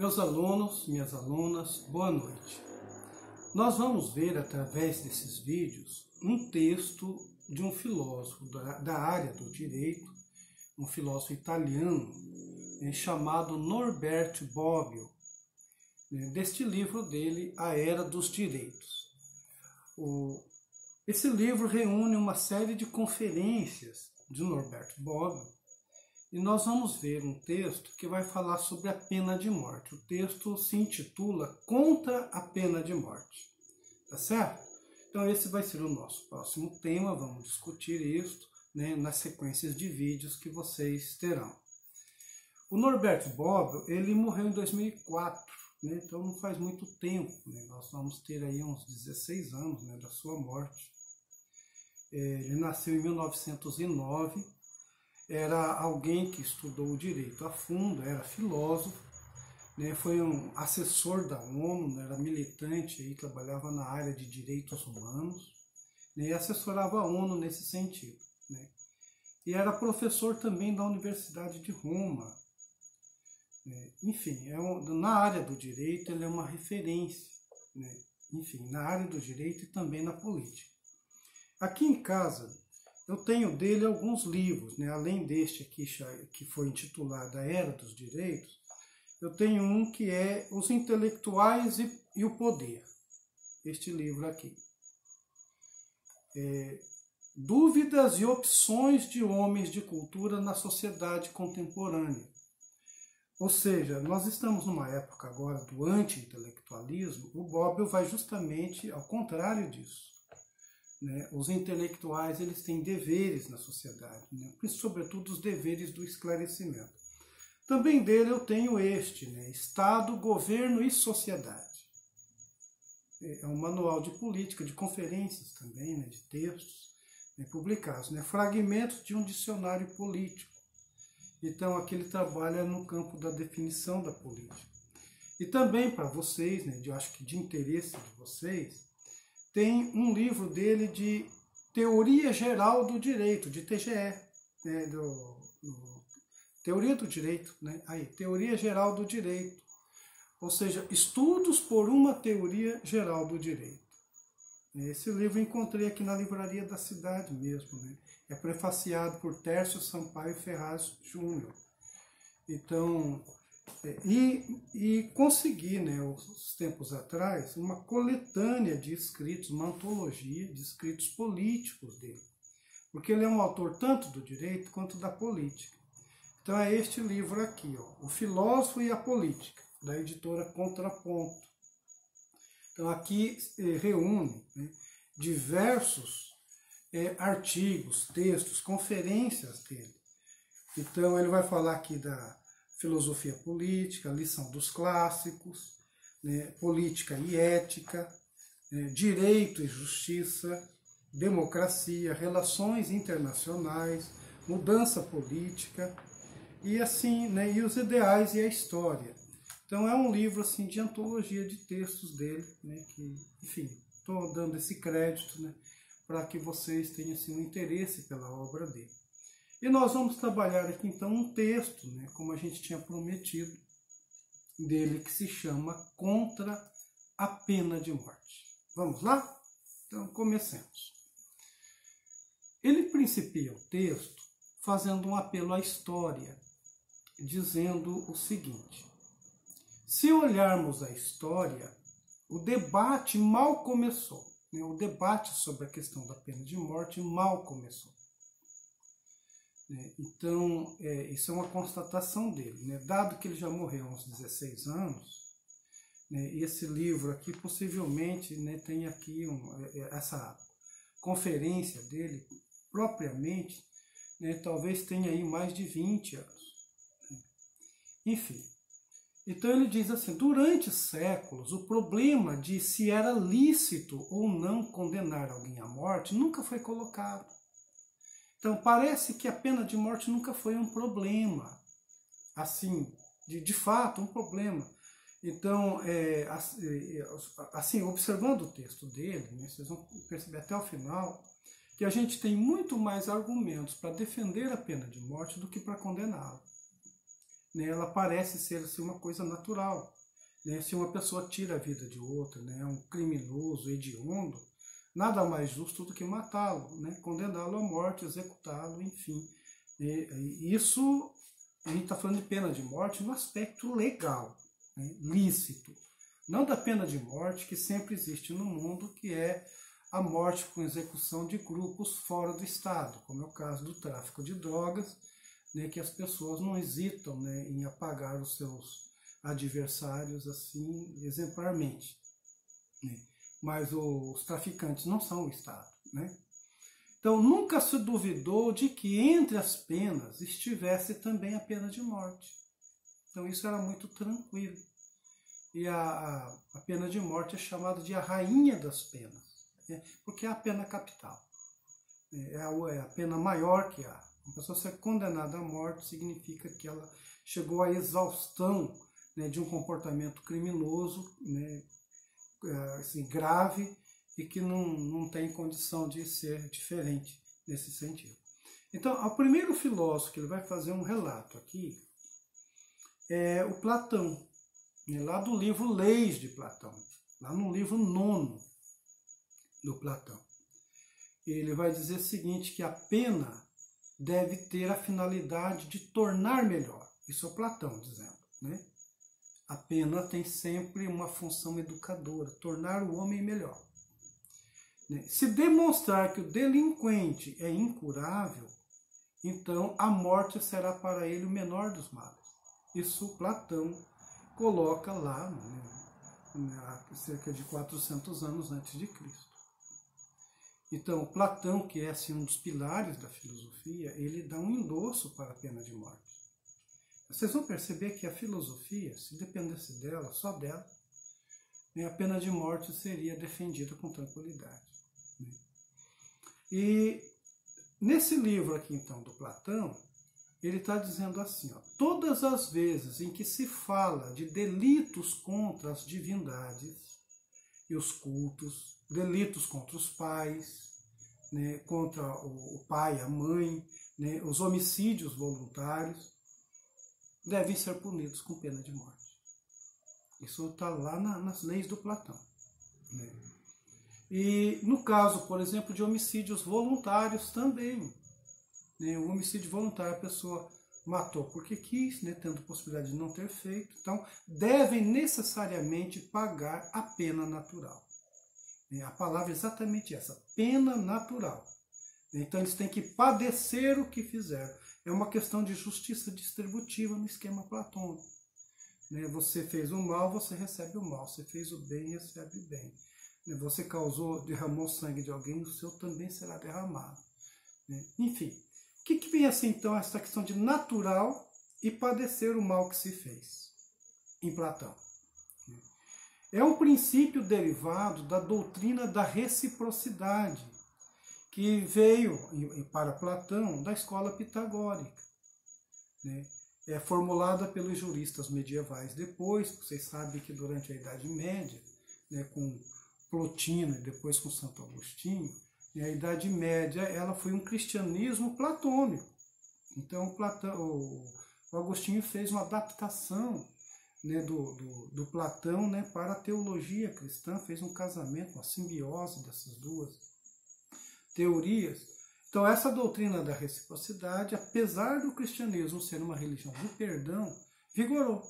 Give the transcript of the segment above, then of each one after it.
Meus alunos, minhas alunas, boa noite. Nós vamos ver através desses vídeos um texto de um filósofo da área do direito, um filósofo italiano, chamado Norberto Bobbio, deste livro dele, A Era dos Direitos. Esse livro reúne uma série de conferências de Norberto Bobbio, e nós vamos ver um texto que vai falar sobre a pena de morte. O texto se intitula Contra a Pena de Morte. Tá certo? Então esse vai ser o nosso próximo tema, vamos discutir isso nas sequências de vídeos que vocês terão. O Norberto Bobbio, ele morreu em 2004, então não faz muito tempo, nós vamos ter aí uns 16 anos da sua morte. Ele nasceu em 1909, era alguém que estudou o direito a fundo, era filósofo, foi um assessor da ONU, era militante, aí, trabalhava na área de direitos humanos, e assessorava a ONU nesse sentido. E era professor também da Universidade de Roma. Enfim, na área do direito ele é uma referência, enfim, na área do direito e também na política. Aqui em casa eu tenho dele alguns livros, além deste aqui que foi intitulado A Era dos Direitos, eu tenho um que é Os Intelectuais e o Poder, este livro aqui. Dúvidas e opções de homens de cultura na sociedade contemporânea. Ou seja, nós estamos numa época agora do anti-intelectualismo, o Bobbio vai justamente ao contrário disso. Os intelectuais, eles têm deveres na sociedade, sobretudo os deveres do esclarecimento. Também dele eu tenho este, Estado, Governo e Sociedade. É um manual de política, de conferências também, de textos publicados, fragmentos de um dicionário político. Então aqui ele trabalha no campo da definição da política. E também para vocês, eu acho que de interesse de vocês, tem um livro dele de Teoria Geral do Direito, de TGE, Teoria do Direito, Teoria Geral do Direito, ou seja, estudos por uma teoria geral do direito. Esse livro eu encontrei aqui na livraria da cidade mesmo, é prefaciado por Tércio Sampaio Ferraz Júnior. Então, e consegui, uns tempos atrás, uma coletânea de escritos, uma antologia de escritos políticos dele. Porque ele é um autor tanto do direito quanto da política. Então é este livro aqui, O Filósofo e a Política, da editora Contraponto. Então aqui reúne diversos artigos, textos, conferências dele. Então ele vai falar aqui da filosofia política, lição dos clássicos, política e ética, direito e justiça, democracia, relações internacionais, mudança política, e assim, e os ideais e a história. Então é um livro assim de antologia de textos dele, que, enfim, estou dando esse crédito, para que vocês tenham assim, um interesse pela obra dele. E nós vamos trabalhar aqui então um texto, como a gente tinha prometido, dele que se chama Contra a Pena de Morte. Vamos lá? Então comecemos. Ele principia o texto fazendo um apelo à história, dizendo o seguinte: se olharmos a história, o debate mal começou. O debate sobre a questão da pena de morte mal começou. Então, isso é uma constatação dele. Dado que ele já morreu há uns 16 anos, esse livro aqui possivelmente tem aqui essa conferência dele, propriamente, talvez tenha aí mais de 20 anos. Enfim, então ele diz assim: durante séculos, o problema de se era lícito ou não condenar alguém à morte nunca foi colocado. Então, parece que a pena de morte nunca foi um problema, assim, de fato, um problema. Então, assim, observando o texto dele, vocês vão perceber até o final, que a gente tem muito mais argumentos para defender a pena de morte do que para condená-la. né, ela parece ser assim, uma coisa natural. Né? Se uma pessoa tira a vida de outra, né, é um criminoso, hediondo, nada mais justo do que matá-lo, né, condená-lo à morte, executá-lo, enfim. Isso, a gente está falando de pena de morte no aspecto legal, né, lícito. Não da pena de morte que sempre existe no mundo, que é a morte com execução de grupos fora do Estado, como é o caso do tráfico de drogas, né, que as pessoas não hesitam, né, em apagar os seus adversários assim exemplarmente. Né? Mas os traficantes não são o Estado. Né? Então nunca se duvidou de que entre as penas estivesse também a pena de morte. Então isso era muito tranquilo. E a pena de morte é chamada de a rainha das penas, né? Porque é a pena capital. É a pena maior que há. Uma pessoa ser condenada à morte significa que ela chegou à exaustão, né, de um comportamento criminoso, né, assim, grave, e que não tem condição de ser diferente nesse sentido. Então, o primeiro filósofo que ele vai fazer um relato aqui é o Platão, né, lá do livro Leis de Platão, lá no livro 9 do Platão. Ele vai dizer o seguinte, que a pena deve ter a finalidade de tornar melhor. Isso é o Platão dizendo, né? A pena tem sempre uma função educadora, tornar o homem melhor. Se demonstrar que o delinquente é incurável, então a morte será para ele o menor dos males. Isso Platão coloca lá, há cerca de 400 anos antes de Cristo. Então, Platão, que é assim, um dos pilares da filosofia, ele dá um endosso para a pena de morte. Vocês vão perceber que a filosofia, se dependesse dela, só dela, a pena de morte seria defendida com tranquilidade. E nesse livro aqui, então, do Platão, ele está dizendo assim, ó, todas as vezes em que se fala de delitos contra as divindades e os cultos, delitos contra os pais, né, contra o pai, a mãe, né, os homicídios voluntários, devem ser punidos com pena de morte. Isso está lá nas leis do Platão. Né? E no caso, por exemplo, de homicídios voluntários também. Né? O homicídio voluntário, a pessoa matou porque quis, né, tendo possibilidade de não ter feito. Então, devem necessariamente pagar a pena natural. A palavra é exatamente essa, pena natural. Então, eles têm que padecer o que fizeram. É uma questão de justiça distributiva no esquema platônico. Você fez o mal, você recebe o mal. Você fez o bem, recebe o bem. Você derramou sangue de alguém, o seu também será derramado. Enfim, o que vem assim então essa questão de natural e padecer o mal que se fez em Platão? É um princípio derivado da doutrina da reciprocidade, que veio para Platão da escola pitagórica. É formulada pelos juristas medievais depois, vocês sabem que durante a Idade Média, com Plotino e depois com Santo Agostinho, a Idade Média ela foi um cristianismo platônico. Então o Agostinho fez uma adaptação do Platão para a teologia cristã, fez um casamento, uma simbiose dessas duas teorias. Então essa doutrina da reciprocidade, apesar do cristianismo ser uma religião do perdão, vigorou.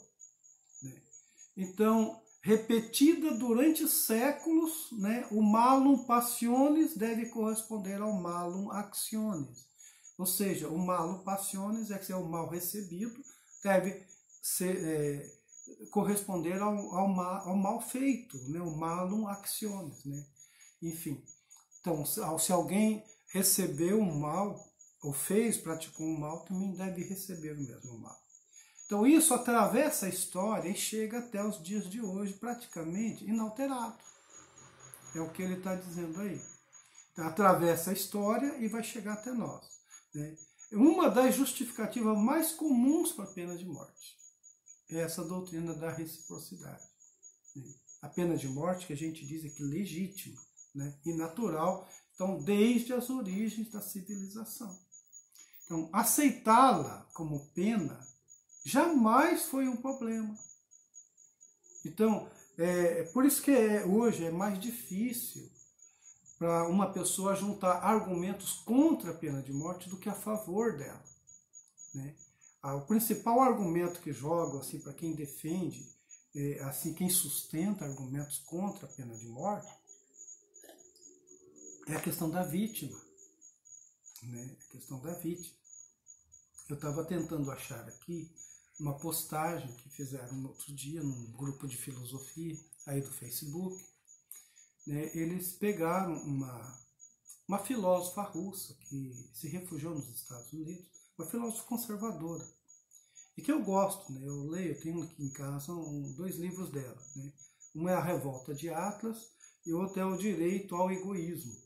Então, repetida durante séculos, o malum passionis deve corresponder ao malum actionis. Ou seja, o malum passionis é que é o mal recebido, deve corresponder ao mal feito, o malum actionis. Enfim, então, se alguém recebeu um mal, ou praticou um mal, também deve receber o mesmo mal. Então isso atravessa a história e chega até os dias de hoje praticamente inalterado. É o que ele está dizendo aí. Então, atravessa a história e vai chegar até nós. Uma das justificativas mais comuns para a pena de morte é essa doutrina da reciprocidade. A pena de morte que a gente diz aqui legítima, e natural, então desde as origens da civilização. Então aceitá-la como pena jamais foi um problema. Então, por isso que hoje é mais difícil para uma pessoa juntar argumentos contra a pena de morte do que a favor dela, né? O principal argumento que jogo assim, para quem defende, assim, quem sustenta argumentos contra a pena de morte, é a questão da vítima, né? A questão da vítima. Eu estava tentando achar aqui uma postagem que fizeram no outro dia num grupo de filosofia aí do Facebook, né? Eles pegaram uma filósofa russa que se refugiou nos Estados Unidos, uma filósofa conservadora, e que eu gosto, né? Eu leio, tenho aqui em casa 2 livros dela, né? Um é A Revolta de Atlas e o outro é O Direito ao Egoísmo.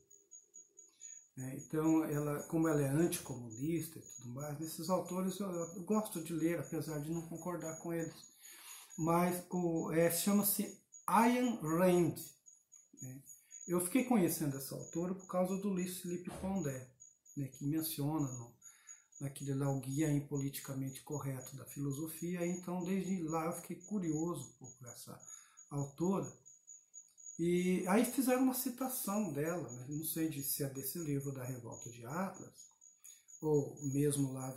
Então, como ela é anticomunista e tudo mais, esses autores eu gosto de ler, apesar de não concordar com eles. Mas chama-se Ayn Rand, né? Eu fiquei conhecendo essa autora por causa do Luiz Felipe Pondé, né, que menciona naquele lá o Guia Impoliticamente Correto da Filosofia. Então, desde lá eu fiquei curioso por essa autora. E aí fizeram uma citação dela, né? Não sei se é desse livro da Revolta de Atlas, ou mesmo lá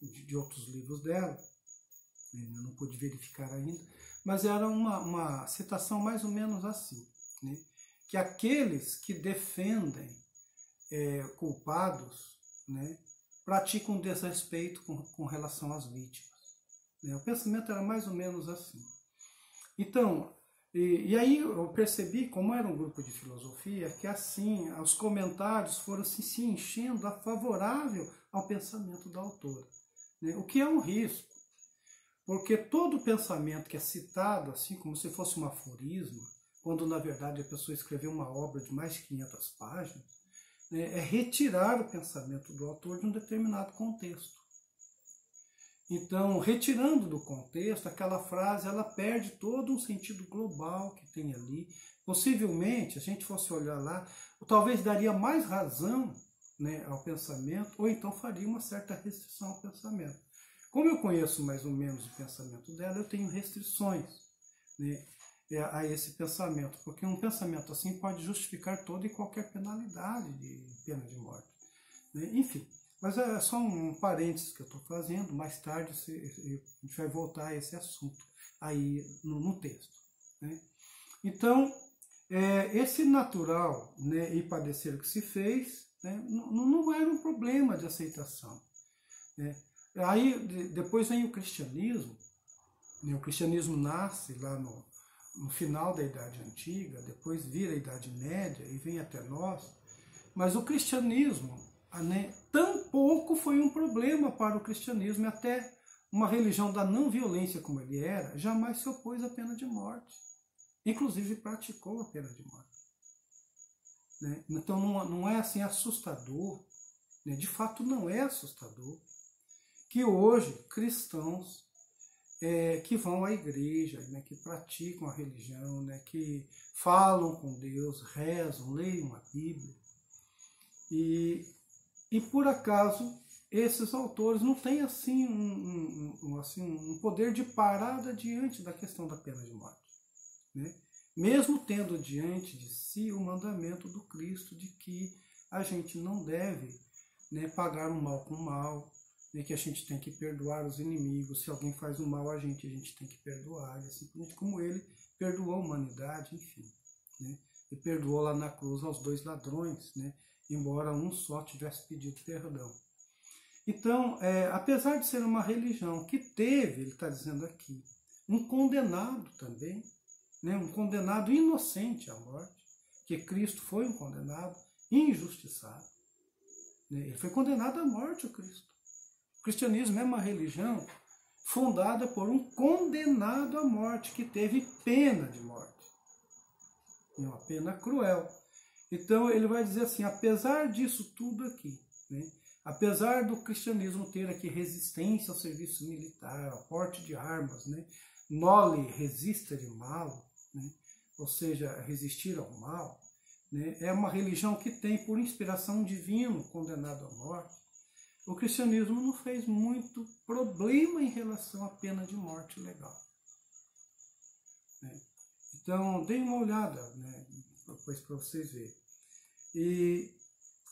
de outros livros dela, eu não pude verificar ainda, mas era uma citação mais ou menos assim, né? Que aqueles que defendem culpados, né, praticam desrespeito com relação às vítimas, né? O pensamento era mais ou menos assim. Então, e aí eu percebi, como era um grupo de filosofia, que assim, os comentários foram assim, se enchendo a favorável ao pensamento da autora, né? O que é um risco, porque todo pensamento que é citado, assim como se fosse um aforisma, quando na verdade a pessoa escreveu uma obra de mais de 500 páginas, né, é retirar o pensamento do autor de um determinado contexto. Então, retirando do contexto, aquela frase ela perde todo um sentido global que tem ali. Possivelmente, se a gente fosse olhar lá, talvez daria mais razão, né, ao pensamento, ou então faria uma certa restrição ao pensamento. Como eu conheço mais ou menos o pensamento dela, eu tenho restrições, né, a esse pensamento, porque um pensamento assim pode justificar toda e qualquer penalidade de pena de morte, né? Enfim. Mas é só um parênteses que eu estou fazendo, mais tarde a gente vai voltar a esse assunto aí no texto, né? Então, esse natural, né, e padecer que se fez, né, não era um problema de aceitação, né? Aí depois vem o cristianismo, né? O cristianismo nasce lá no final da Idade Antiga, depois vira a Idade Média e vem até nós, mas o cristianismo, né, tampouco foi um problema para o cristianismo, e até uma religião da não violência como ele era, jamais se opôs à pena de morte. Inclusive praticou a pena de morte, né? Então não é assim assustador, né? De fato não é assustador que hoje cristãos que vão à igreja, né, que praticam a religião, né, que falam com Deus, rezam, leiam a Bíblia, e por acaso esses autores não têm assim um poder de parada diante da questão da pena de morte, né? Mesmo tendo diante de si o mandamento do Cristo de que a gente não deve, né, pagar o mal com o mal, né, que a gente tem que perdoar os inimigos, se alguém faz o mal a gente tem que perdoar, e assim como ele perdoou a humanidade, enfim, né? E perdoou lá na cruz aos 2 ladrões, né, embora um só tivesse pedido perdão. Então, apesar de ser uma religião que teve, ele está dizendo aqui, um condenado também, né, um condenado inocente à morte, que Cristo foi um condenado injustiçado, né? Ele foi condenado à morte, o Cristo. O cristianismo é uma religião fundada por um condenado à morte, que teve pena de morte, uma pena cruel. Então ele vai dizer assim, apesar disso tudo aqui, né, apesar do cristianismo ter aqui resistência ao serviço militar, ao porte de armas, né, noli resistere malo, né, ou seja, resistir ao mal, né, é uma religião que tem por inspiração divina condenado à morte. o cristianismo não fez muito problema em relação à pena de morte legal. Então, deem uma olhada, né, depois para vocês verem. E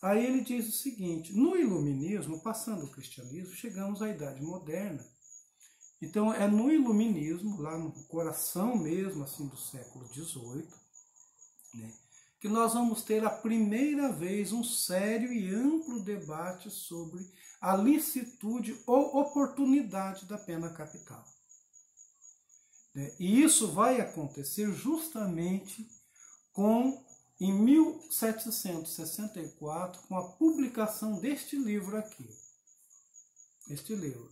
aí ele diz o seguinte: no iluminismo, passando o cristianismo, chegamos à Idade Moderna. Então, é no iluminismo, lá no coração mesmo assim do século XVIII, né, que nós vamos ter a primeira vez um sério e amplo debate sobre a licitude ou oportunidade da pena capital. E isso vai acontecer justamente em 1764, com a publicação deste livro aqui. Este livro.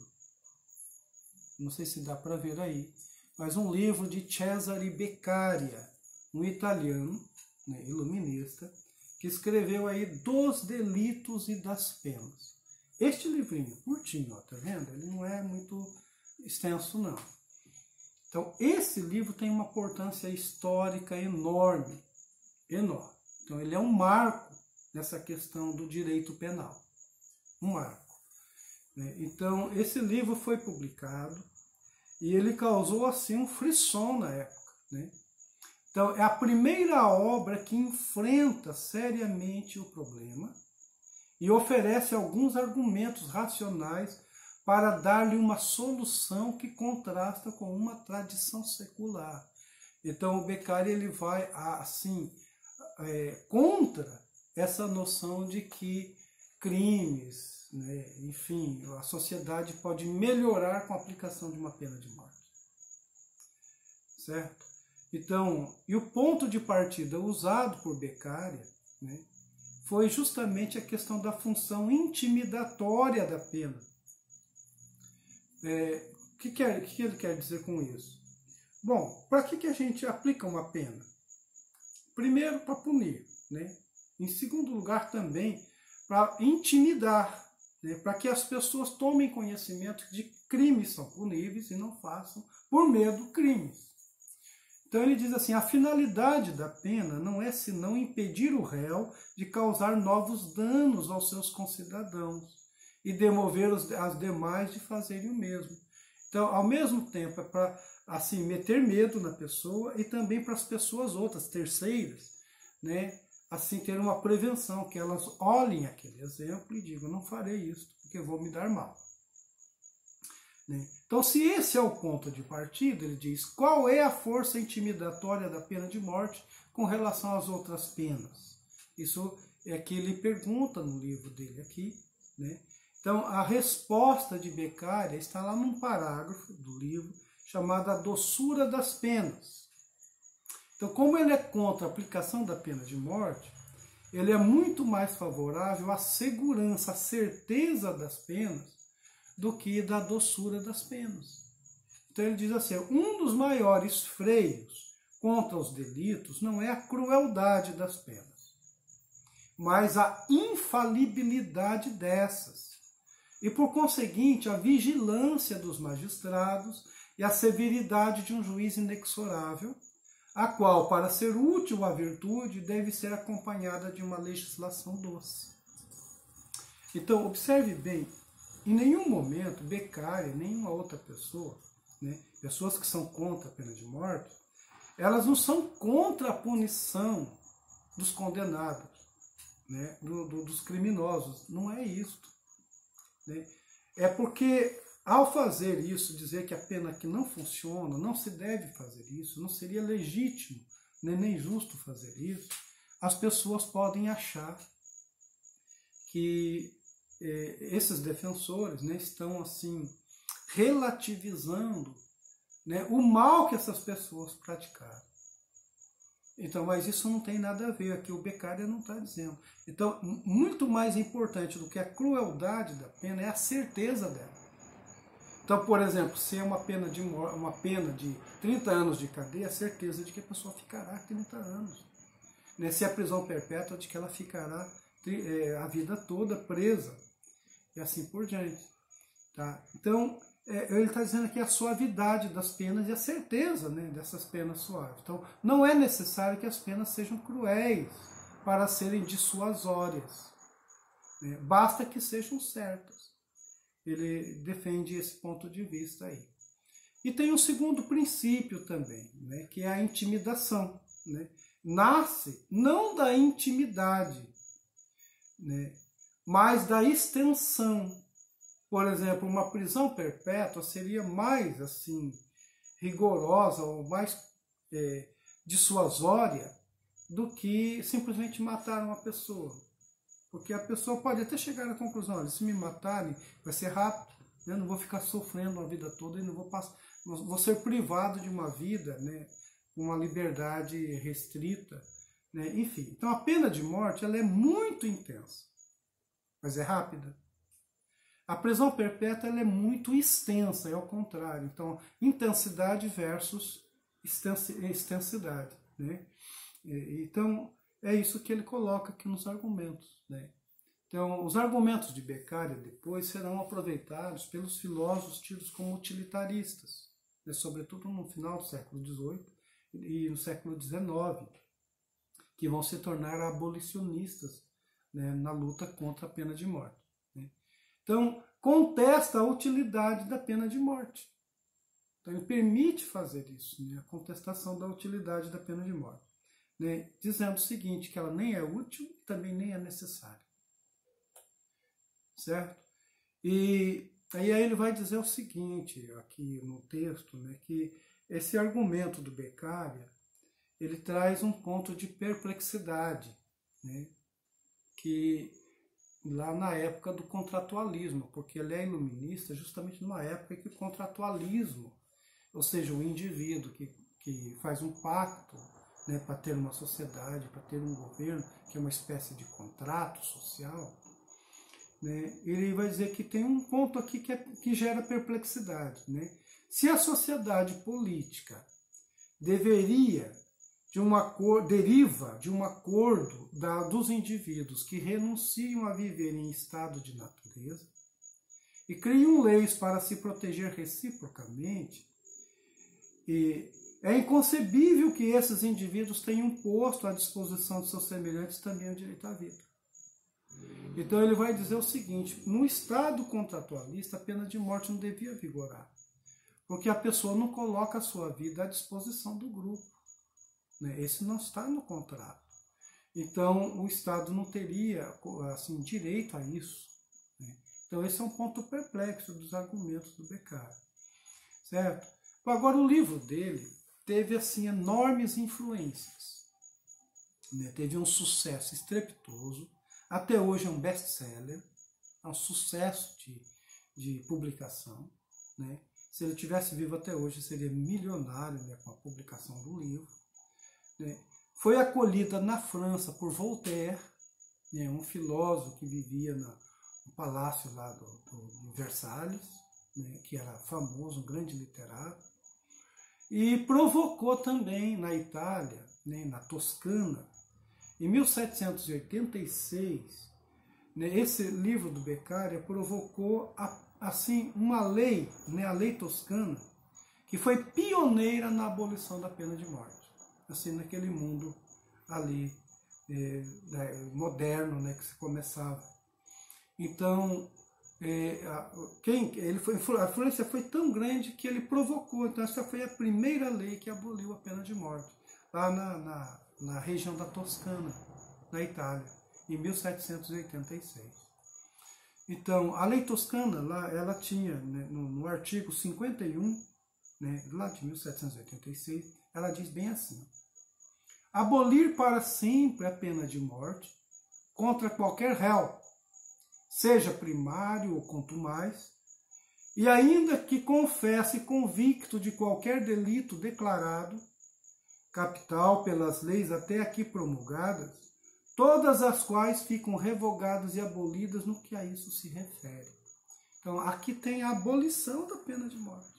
Não sei se dá para ver aí, mas um livro de Cesare Beccaria, um italiano, né, iluminista, que escreveu aí Dos Delitos e das Penas. Este livrinho, curtinho, ó, tá vendo? Ele não é muito extenso, não. Então, esse livro tem uma importância histórica enorme, enorme. Então, ele é um marco nessa questão do direito penal, um marco. Então, esse livro foi publicado e ele causou, assim, um frisson na época, né? Então, é a primeira obra que enfrenta seriamente o problema e oferece alguns argumentos racionais para dar-lhe uma solução que contrasta com uma tradição secular. Então, o Beccaria ele vai, assim, contra essa noção de que crimes, né, enfim, a sociedade pode melhorar com a aplicação de uma pena de morte. Certo? Então, e o ponto de partida usado por Beccaria, né, foi justamente a questão da função intimidatória da pena. O que ele quer dizer com isso? Bom, para que a gente aplica uma pena? Primeiro, para punir, né? Em segundo lugar, também para intimidar, né? Para que as pessoas tomem conhecimento de que crimes são puníveis e não façam, por medo, crimes. Então ele diz assim: a finalidade da pena não é senão impedir o réu de causar novos danos aos seus concidadãos e demover as demais de fazerem o mesmo. Então, ao mesmo tempo, é para, assim, meter medo na pessoa e também para as pessoas outras, terceiras, né, assim, ter uma prevenção, que elas olhem aquele exemplo e digam: não farei isso, porque vou me dar mal. Né? Então, se esse é o ponto de partida, ele diz: qual é a força intimidatória da pena de morte com relação às outras penas? Isso é que ele pergunta no livro dele aqui, né? Então, a resposta de Beccaria está lá num parágrafo do livro chamado A Doçura das Penas. Então, como ele é contra a aplicação da pena de morte, ele é muito mais favorável à segurança, à certeza das penas, do que da doçura das penas. Então, ele diz assim: um dos maiores freios contra os delitos não é a crueldade das penas, mas a infalibilidade dessas. E, por conseguinte, a vigilância dos magistrados e a severidade de um juiz inexorável, a qual, para ser útil à virtude, deve ser acompanhada de uma legislação doce. Então, observe bem, em nenhum momento Beccaria, nenhuma outra pessoa, né, pessoas que são contra a pena de morte, elas não são contra a punição dos condenados, né, dos criminosos. Não é isto. É porque, ao fazer isso, dizer que a pena aqui não funciona, não se deve fazer isso, não seria legítimo, nem justo fazer isso, as pessoas podem achar que esses defensores, né, estão assim relativizando, né, o mal que essas pessoas praticaram. Então, mas isso não tem nada a ver, aqui o Beccaria não está dizendo. Então, muito mais importante do que a crueldade da pena é a certeza dela. Então, por exemplo, se é uma pena de 30 anos de cadeia, a certeza de que a pessoa ficará 30 anos. Né? Se é prisão perpétua, de que ela ficará a vida toda presa. E assim por diante. Tá? Então, ele está dizendo aqui a suavidade das penas e a certeza, né, dessas penas suaves. Então, não é necessário que as penas sejam cruéis para serem dissuasórias. Né? Basta que sejam certas. ele defende esse ponto de vista aí. E tem um segundo princípio também, né, que é a intimidação, né? Nasce não da intimidade, né, mas da extensão. Por exemplo, uma prisão perpétua seria mais assim rigorosa ou mais dissuasória do que simplesmente matar uma pessoa. Porque a pessoa pode até chegar à conclusão, olha, se me matarem vai ser rápido, eu não vou ficar sofrendo a vida toda e não vou ser privado de uma vida, né, com uma liberdade restrita, né, enfim. Então a pena de morte ela é muito intensa, mas é rápida. A prisão perpétua ela é muito extensa, é ao contrário. Então, intensidade versus extensidade, né? Então, é isso que ele coloca aqui nos argumentos, né? Então, os argumentos de Beccaria depois serão aproveitados pelos filósofos tidos como utilitaristas, né? Sobretudo no final do século XVIII e no século XIX, que vão se tornar abolicionistas, né, na luta contra a pena de morte. Então, contesta a utilidade da pena de morte. Então, ele permite fazer isso, né? A contestação da utilidade da pena de morte, né? Dizendo o seguinte, que ela nem é útil e também nem é necessária. Certo? E aí ele vai dizer o seguinte, aqui no texto, né, que esse argumento do Beccaria, ele traz um ponto de perplexidade, né, que lá na época do contratualismo, porque ele é iluminista justamente numa época que o contratualismo, ou seja, o indivíduo que faz um pacto, né, para ter uma sociedade, para ter um governo, que é uma espécie de contrato social, né, ele vai dizer que tem um ponto aqui que gera perplexidade. Né? Se a sociedade política deriva de um acordo dos indivíduos que renunciam a viver em estado de natureza e criam leis para se proteger reciprocamente, e é inconcebível que esses indivíduos tenham posto à disposição de seus semelhantes também o direito à vida. Então ele vai dizer o seguinte, no estado contratualista a pena de morte não devia vigorar, porque a pessoa não coloca a sua vida à disposição do grupo. Esse não está no contrato. Então, o Estado não teria assim, direito a isso. Né? Então, esse é um ponto perplexo dos argumentos do Beccaria. Certo? Agora, o livro dele teve assim, enormes influências. Né? Teve um sucesso estrepitoso. Até hoje é um best-seller. É um sucesso de publicação. Né? Se ele tivesse vivo até hoje, seria milionário, né, com a publicação do livro. Foi acolhida na França por Voltaire, né, um filósofo que vivia no palácio lá do Versalhes, né, que era famoso, um grande literato, e provocou também na Itália, né, na Toscana, em 1786, né, esse livro do Beccaria provocou assim, uma lei, né, a lei toscana, que foi pioneira na abolição da pena de morte. Assim, naquele mundo ali moderno, né, que se começava. Então, a influência foi tão grande que ele provocou. Então, essa foi a primeira lei que aboliu a pena de morte, lá na região da Toscana, na Itália, em 1786. Então, a lei toscana, lá, ela tinha, né, no artigo 51, né, lá de 1786, ela diz bem assim: abolir para sempre a pena de morte contra qualquer réu, seja primário ou contumaz, e ainda que confesse convicto de qualquer delito declarado, capital pelas leis até aqui promulgadas, todas as quais ficam revogadas e abolidas no que a isso se refere. Então, aqui tem a abolição da pena de morte,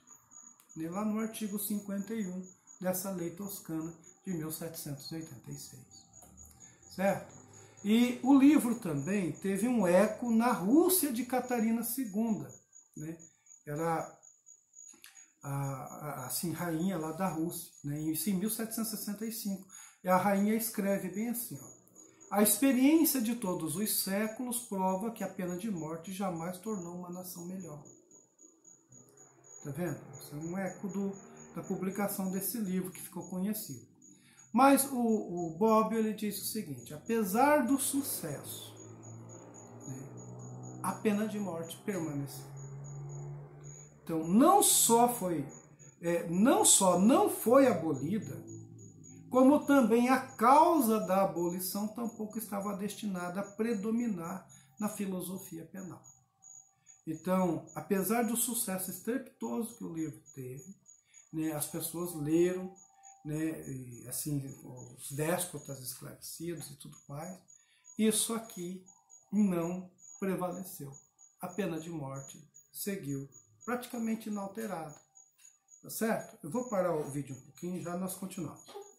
né, lá no artigo 51 dessa lei toscana de 1786. Certo? E o livro também teve um eco na Rússia de Catarina II. Né? Era assim, rainha lá da Rússia, né? Isso em 1765. E a rainha escreve bem assim, ó: A experiência de todos os séculos prova que a pena de morte jamais tornou uma nação melhor. Está vendo? Isso é um eco da publicação desse livro que ficou conhecido. Mas o Bobbio ele diz o seguinte: apesar do sucesso, a pena de morte permaneceu. Então, não só não foi abolida, como também a causa da abolição tampouco estava destinada a predominar na filosofia penal. Então, apesar do sucesso estrepitoso que o livro teve, né, as pessoas leram, né, e, assim, os déspotas esclarecidos e tudo mais, isso aqui não prevaleceu. A pena de morte seguiu praticamente inalterada. Tá certo? Eu vou parar o vídeo um pouquinho e já nós continuamos.